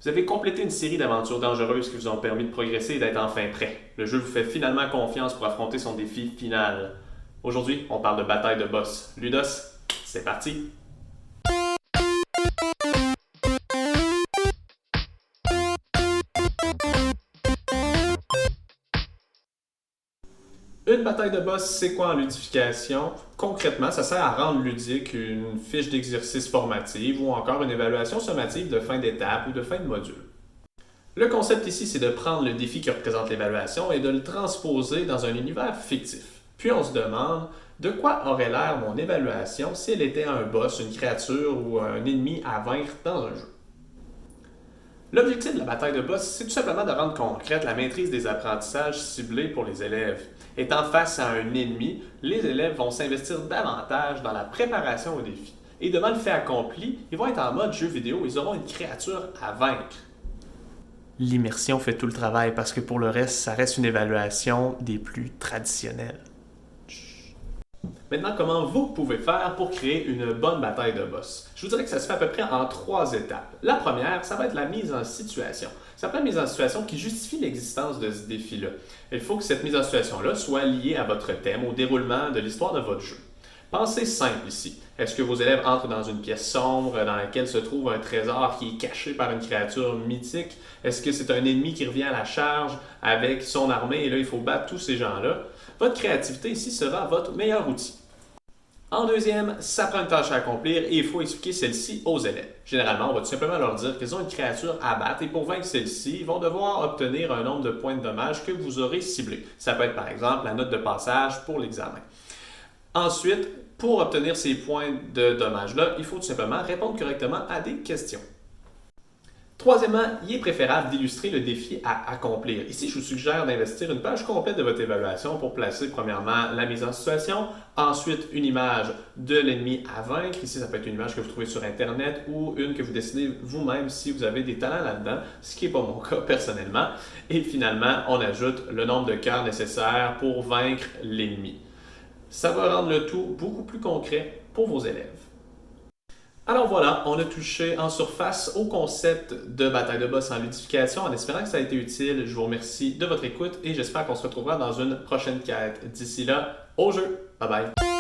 Vous avez complété une série d'aventures dangereuses qui vous ont permis de progresser et d'être enfin prêt. Le jeu vous fait finalement confiance pour affronter son défi final. Aujourd'hui, on parle de bataille de boss. Ludos, c'est parti! Une bataille de boss, c'est quoi en ludification? Concrètement, ça sert à rendre ludique une fiche d'exercice formative ou encore une évaluation sommative de fin d'étape ou de fin de module. Le concept ici, c'est de prendre le défi qui représente l'évaluation et de le transposer dans un univers fictif. Puis on se demande, de quoi aurait l'air mon évaluation si elle était un boss, une créature ou un ennemi à vaincre dans un jeu? L'objectif de la bataille de boss, c'est tout simplement de rendre concrète la maîtrise des apprentissages ciblés pour les élèves. Étant face à un ennemi, les élèves vont s'investir davantage dans la préparation au défi. Et devant le fait accompli, ils vont être en mode jeu vidéo, ils auront une créature à vaincre. L'immersion fait tout le travail parce que pour le reste, ça reste une évaluation des plus traditionnelles. Maintenant, comment vous pouvez faire pour créer une bonne bataille de boss? Je vous dirais que ça se fait à peu près en 3 étapes. La première, ça va être la mise en situation. Ça prend une mise en situation qui justifie l'existence de ce défi-là. Il faut que cette mise en situation-là soit liée à votre thème, au déroulement de l'histoire de votre jeu. Pensez simple ici. Est-ce que vos élèves entrent dans une pièce sombre dans laquelle se trouve un trésor qui est caché par une créature mythique? Est-ce que c'est un ennemi qui revient à la charge avec son armée et là il faut battre tous ces gens-là? Votre créativité ici sera votre meilleur outil. En deuxième, ça prend une tâche à accomplir et il faut expliquer celle-ci aux élèves. Généralement, on va tout simplement leur dire qu'ils ont une créature à battre et pour vaincre celle-ci, ils vont devoir obtenir un nombre de points de dommage que vous aurez ciblé. Ça peut être par exemple la note de passage pour l'examen. Ensuite, pour obtenir ces points de dommage-là, il faut tout simplement répondre correctement à des questions. Troisièmement, il est préférable d'illustrer le défi à accomplir. Ici, je vous suggère d'investir une page complète de votre évaluation pour placer premièrement la mise en situation, ensuite une image de l'ennemi à vaincre. Ici, ça peut être une image que vous trouvez sur Internet ou une que vous dessinez vous-même si vous avez des talents là-dedans, ce qui n'est pas mon cas personnellement. Et finalement, on ajoute le nombre de cœurs nécessaires pour vaincre l'ennemi. Ça va rendre le tout beaucoup plus concret pour vos élèves. Alors voilà, on a touché en surface au concept de bataille de boss en ludification en espérant que ça a été utile. Je vous remercie de votre écoute et j'espère qu'on se retrouvera dans une prochaine quête. D'ici là, au jeu! Bye bye!